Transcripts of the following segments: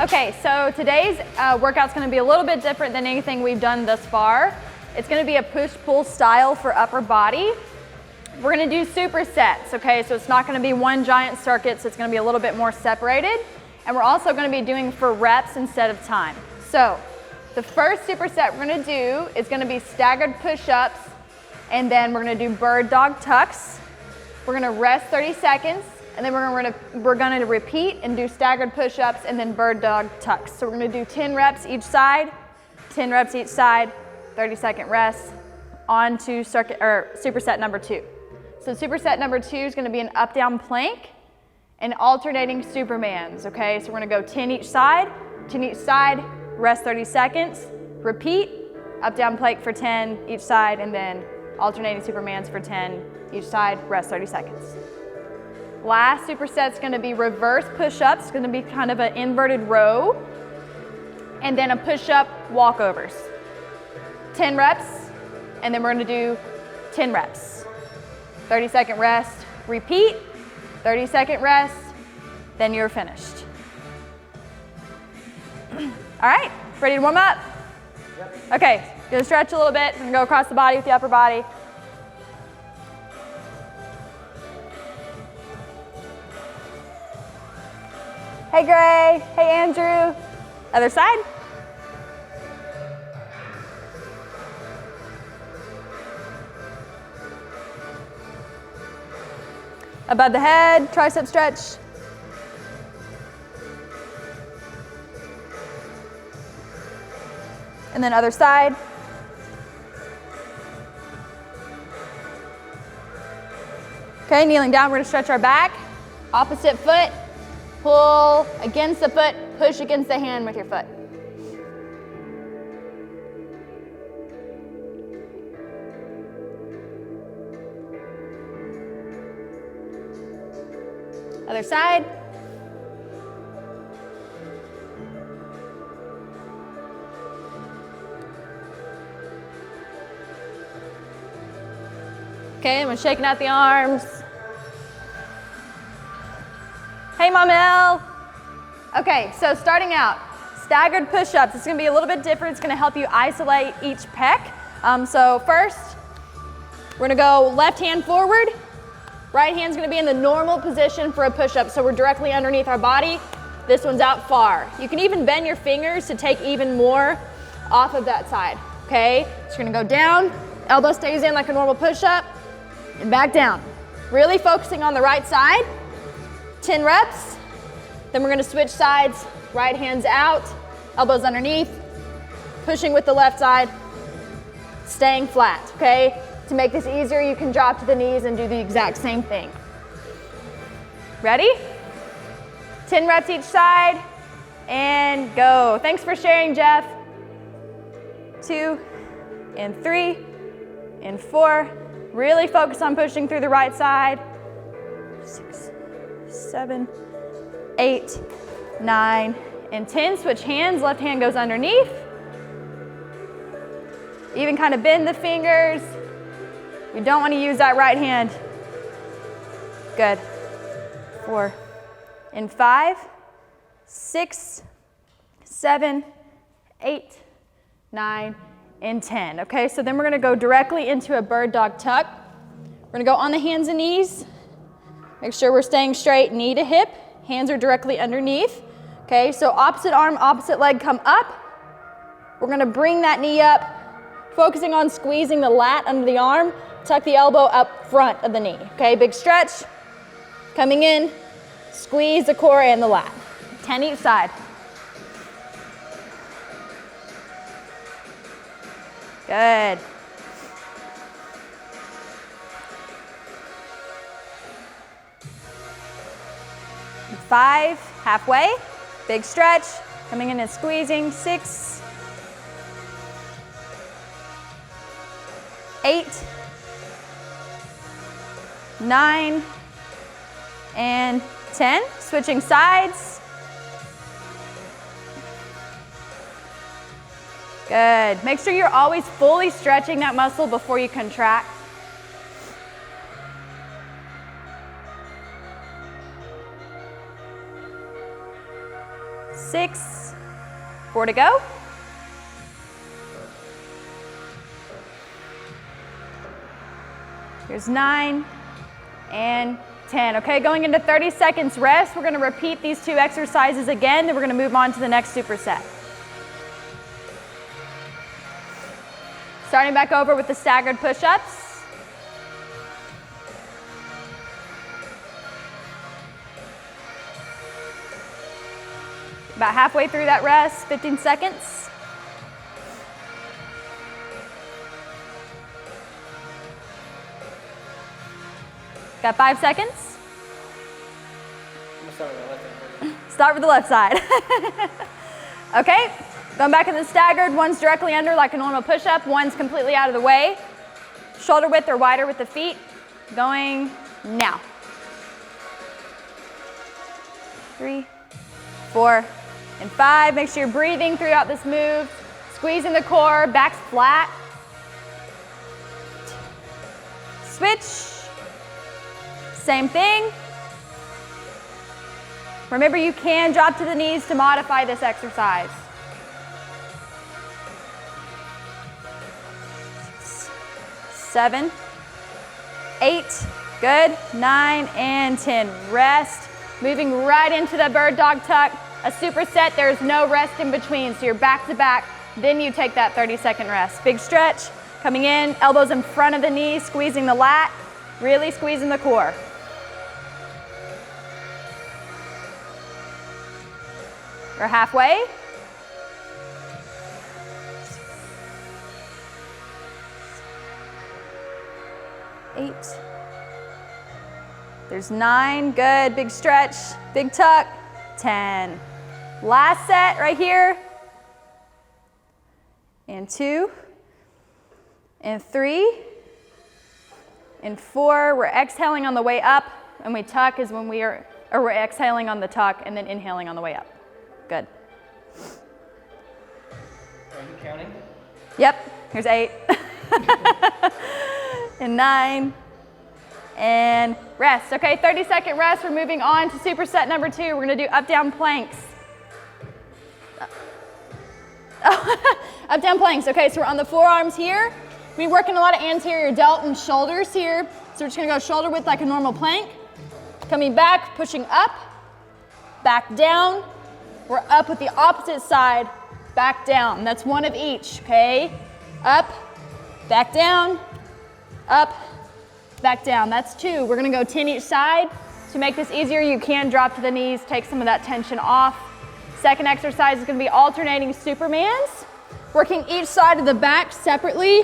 Okay, so today's workout's gonna be a little bit different than anything we've done thus far. It's gonna be a push-pull style for upper body. We're gonna do supersets, okay? So it's not gonna be one giant circuit, so it's gonna be a little bit more separated. And we're also gonna be doing for reps instead of time. So the first superset we're gonna do is gonna be staggered push-ups, and then we're gonna do bird dog tucks. We're gonna rest 30 seconds, and then we're gonna repeat and do staggered push-ups and then bird dog tucks. So we're gonna do 10 reps each side, 10 reps each side, 30-second rest, on to superset number 2. So superset number 2 is gonna be an up-down plank and alternating supermans, okay? So we're gonna go 10 each side, rest 30 seconds, repeat, up-down plank for 10 each side, and then alternating supermans for 10 each side, rest 30 seconds. Last superset's gonna be reverse push-ups. It's gonna be kind of an inverted row, and then a push-up walkovers. 10 reps, and then we're gonna do 10 reps. 30-second rest, repeat, 30-second rest, then you're finished. All right, ready to warm up? Yep. Okay, gonna stretch a little bit. I'm gonna go across the body with the upper body. Hey Gray, hey Andrew. Other side. Above the head, tricep stretch. And then other side. Okay, kneeling down, we're gonna stretch our back. Opposite foot, pull against the foot, push against the hand with your foot. Other side. Okay, and we're shaking out the arms. Hey, Mom L. Okay, so starting out, staggered push-ups. It's gonna be a little bit different. It's gonna help you isolate each pec. So first, we're gonna go left hand forward. Right hand's gonna be in the normal position for a push-up, so we're directly underneath our body. This one's out far. You can even bend your fingers to take even more off of that side, okay? So you're gonna go down, elbow stays in like a normal push-up, and back down. Really focusing on the right side. 10 reps, then we're gonna switch sides, right hand's out, elbows underneath, pushing with the left side, staying flat, okay? To make this easier, you can drop to the knees and do the exact same thing. Ready? 10 reps each side, and go. Thanks for sharing, Jeff. 2, and 3, and 4. Really focus on pushing through the right side. 6, 7, 8, 9, and 10. Switch hands, left hand goes underneath. Even kind of bend the fingers. You don't want to use that right hand. Good. 4, and 5, 6, 7, 8, 9, and 10. Okay, so then we're gonna go directly into a bird dog tuck. We're gonna go on the hands and knees. Make sure we're staying straight, knee to hip. Hands are directly underneath. Okay, so opposite arm, opposite leg come up. We're gonna bring that knee up, focusing on squeezing the lat under the arm. Tuck the elbow up front of the knee. Okay, big stretch. Coming in, squeeze the core and the lat. 10 each side. Good. 5, halfway. Big stretch. Coming in and squeezing. 6, 8, 9, and 10. Switching sides. Good. Make sure you're always fully stretching that muscle before you contract. 6, 4 to go. Here's 9 and 10. Okay, going into 30 seconds rest. We're gonna repeat these 2 exercises again, then we're gonna move on to the next superset. Starting back over with the staggered push-ups. About halfway through that rest, 15 seconds. Got 5 seconds. Start with the left side. Okay, going back in the staggered, one's directly under like a normal push-up, one's completely out of the way. Shoulder width or wider with the feet. Going now. 3, 4, and 5. Make sure you're breathing throughout this move. Squeezing the core, back's flat. Switch. Same thing. Remember, you can drop to the knees to modify this exercise. 6, 7, 8, good, 9 and 10. Rest. Moving right into the bird dog tuck. A superset, there's no rest in between, so you're back to back, then you take that 30-second rest. Big stretch, coming in, elbows in front of the knee, squeezing the lat, really squeezing the core. We're halfway. 8. There's 9, good, big stretch, big tuck, 10. Last set right here. And 2, and 3, and 4. We're exhaling on the way up, and we tuck is when we're exhaling on the tuck and then inhaling on the way up. Good. Are you counting? Yep, here's 8. And 9. And rest. Okay, 30-second rest. We're moving on to superset number 2. We're gonna do up-down planks. Up-down planks. Okay, so we're on the forearms here. We're working a lot of anterior delt and shoulders here. So we're just gonna go shoulder width like a normal plank. Coming back, pushing up, back down. We're up with the opposite side, back down. That's one of each, okay? Up, back down, up, back down. That's 2. We're gonna go 10 each side. To make this easier, you can drop to the knees, take some of that tension off. Second exercise is gonna be alternating Supermans. Working each side of the back separately.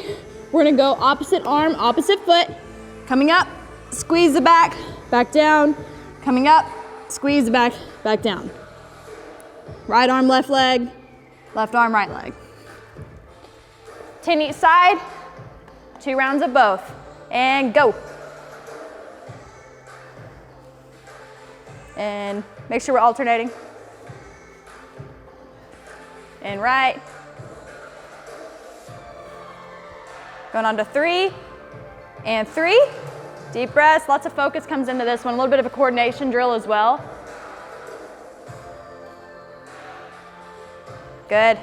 We're gonna go opposite arm, opposite foot. Coming up, squeeze the back, back down. Coming up, squeeze the back, back down. Right arm, left leg, left arm, right leg. 10 each side, 2 rounds of both. And go. And make sure we're alternating. And right. Going on to 3 and 3. Deep breaths, lots of focus comes into this one. A little bit of a coordination drill as well. Good.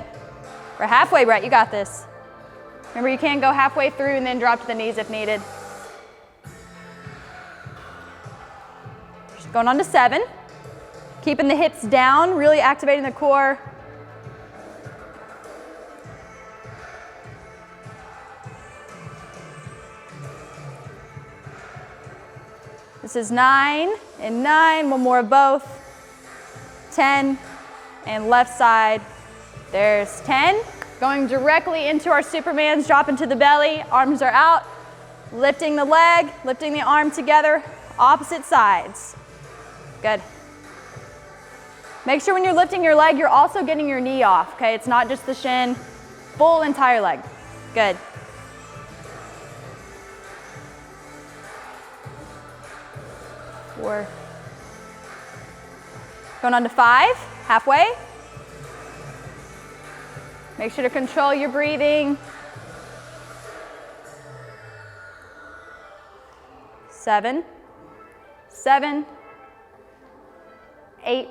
We're halfway, Brett, you got this. Remember, you can go halfway through and then drop to the knees if needed. Just going on to 7. Keeping the hips down, really activating the core. This is 9 and 9, one more of both. 10 and left side. There's 10. Going directly into our Supermans, drop into the belly, arms are out. Lifting the leg, lifting the arm together, opposite sides. Good. Make sure when you're lifting your leg, you're also getting your knee off, okay? It's not just the shin, full entire leg. Good. Four. Going on to 5, halfway. Make sure to control your breathing. 7, 7, 8,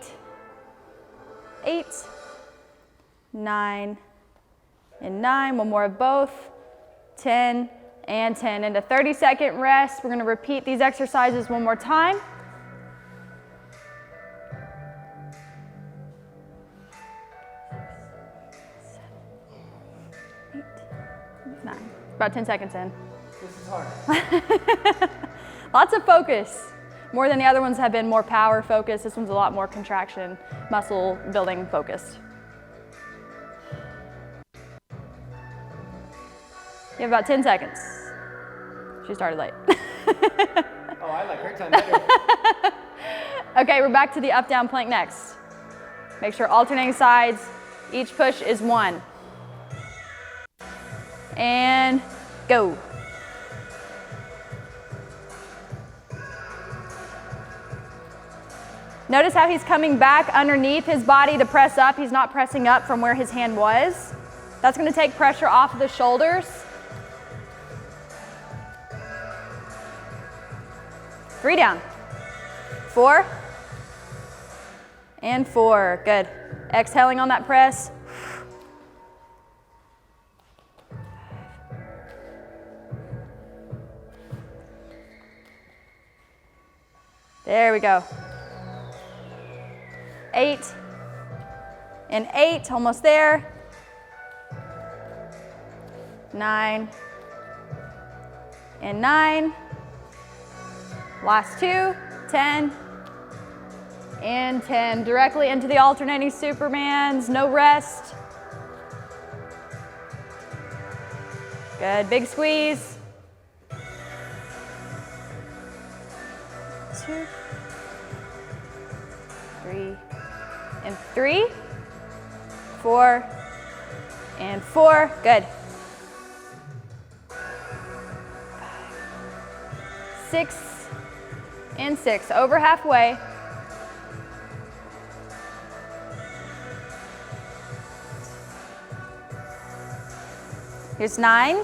8, 9, and 9. One more of both. 10 and 10. And a 30-second rest. We're going to repeat these exercises one more time. 8, 9. About 10 seconds in. This is hard. Lots of focus. More than the other ones have been more power focused. This one's a lot more contraction, muscle building focused. You have about 10 seconds. She started late. Oh, I like her time better. Okay, we're back to the up-down plank next. Make sure alternating sides. Each push is 1. And go. Notice how he's coming back underneath his body to press up. He's not pressing up from where his hand was. That's going to take pressure off of the shoulders. 3 down. 4. And 4. Good. Exhaling on that press. There we go. 8 and 8, almost there. 9 and 9. Last 2, 10 and 10. Directly into the alternating Supermans, no rest. Good, big squeeze. 2, 3, and 3, 4, and 4. Good. 5, 6, and 6. Over halfway. Here's 9,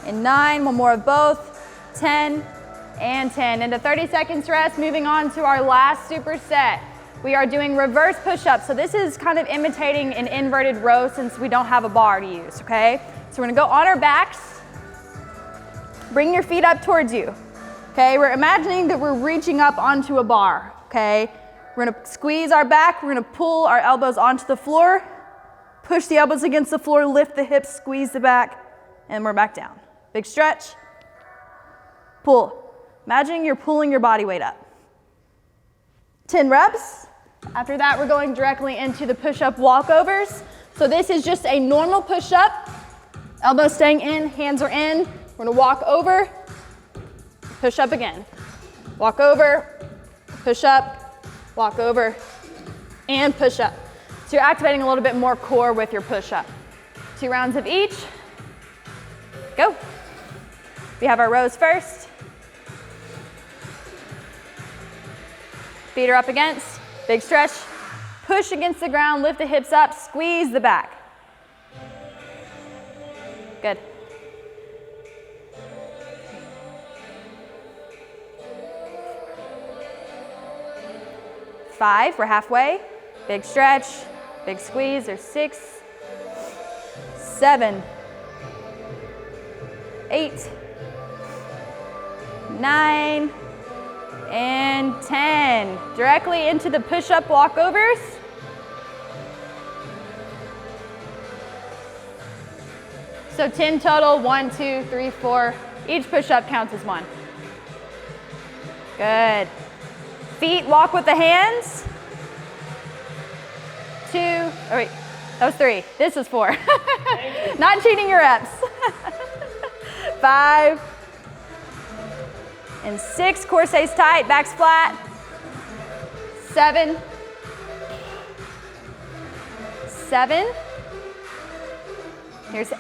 and 9. One more of both. 10, and 10. Into 30 seconds rest. Moving on to our last superset. We are doing reverse push-ups. So this is kind of imitating an inverted row since we don't have a bar to use, okay? So we're gonna go on our backs. Bring your feet up towards you, okay? We're imagining that we're reaching up onto a bar, okay? We're gonna squeeze our back. We're gonna pull our elbows onto the floor. Push the elbows against the floor, lift the hips, squeeze the back, and we're back down. Big stretch. Pull. Imagining you're pulling your body weight up. 10 reps. After that, we're going directly into the push-up walkovers. So this is just a normal push-up. Elbows staying in, hands are in. We're gonna walk over, push up again. Walk over, push up, walk over, and push up. So you're activating a little bit more core with your push-up. 2 rounds of each. Go. We have our rows first. Feet are up against, big stretch. Push against the ground, lift the hips up, squeeze the back. Good. Five, we're halfway. Big stretch, big squeeze. There's 6, 7, 8, 9, and 10. Directly into the push-up walkovers. So 10 total, 1, 2, 3, 4. Each push-up counts as 1. Good. Feet walk with the hands. 2, oh wait, that was 3. This is 4. Not cheating your reps. 5 and 6, core stays tight, back's flat. 7, 7. Here's.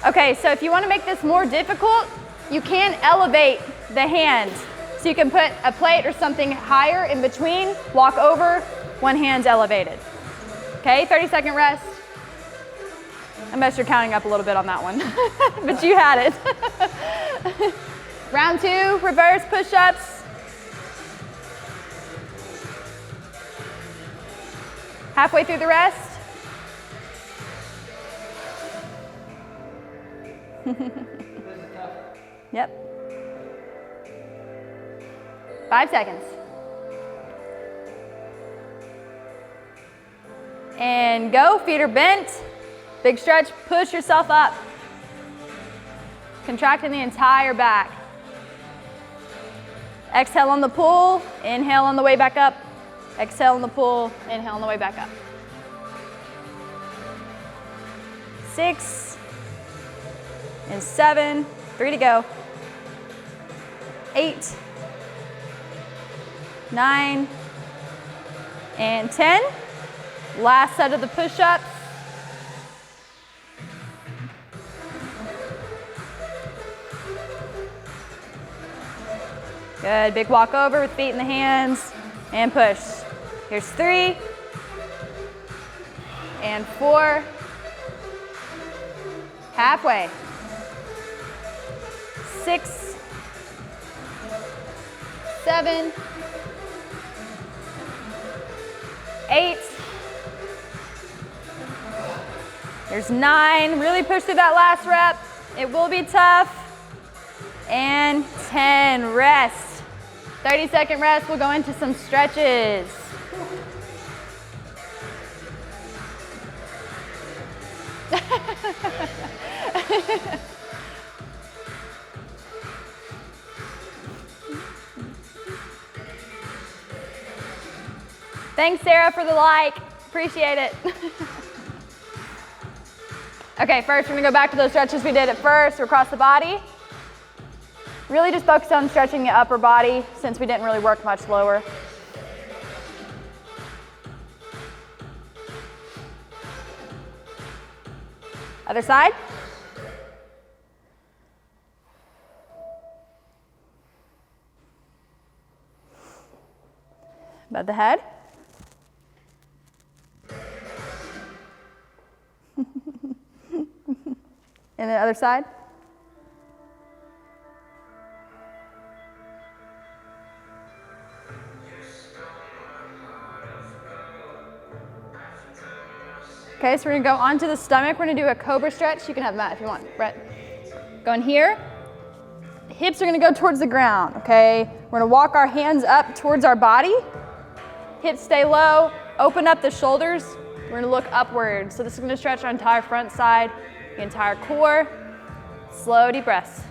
Okay, so if you want to make this more difficult, you can elevate the hand. So you can put a plate or something higher in between, walk over, one hand's elevated. Okay, 30-second rest. Unless you're counting up a little bit on that one, but you had it. Round 2, reverse push-ups. Halfway through the rest. Yep. 5 seconds. And go, feet are bent. Big stretch, push yourself up. Contracting the entire back. Exhale on the pull, inhale on the way back up. Exhale on the pull, inhale on the way back up. 6 and 7, 3 to go. 8, 9, and 10. Last set of the push-ups. Good, big walk over with feet in the hands and push. Here's 3 and 4. Halfway. 6, 7, 8. There's 9. Really push through that last rep. It will be tough. And 10. Rest. 30-second rest. We'll go into some stretches. Thanks, Sarah, for the like. Appreciate it. Okay, first we're gonna go back to those stretches we did at first, across the body. Really just focus on stretching the upper body since we didn't really work much lower. Other side. Above the head. And the other side. Okay, so we're gonna go onto the stomach. We're gonna do a cobra stretch. You can have that if you want, Brett. Going here. Hips are gonna go towards the ground, okay? We're gonna walk our hands up towards our body. Hips stay low, open up the shoulders. We're gonna look upward. So this is gonna stretch our entire front side, the entire core. Slow, deep breaths.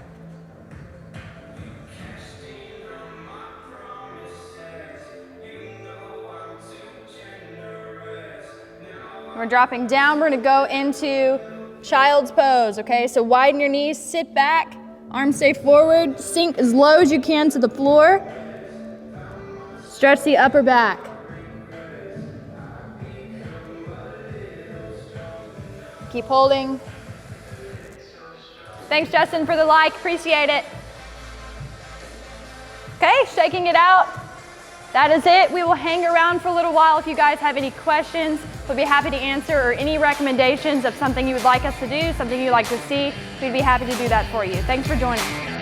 We're dropping down. We're gonna go into child's pose, okay? So widen your knees, sit back, arms stay forward, sink as low as you can to the floor. Stretch the upper back. Keep holding. Thanks, Justin, for the like. Appreciate it. Okay, shaking it out. That is it. We will hang around for a little while. If you guys have any questions, we'll be happy to answer, or any recommendations of something you would like us to do, something you'd like to see, we'd be happy to do that for you. Thanks for joining.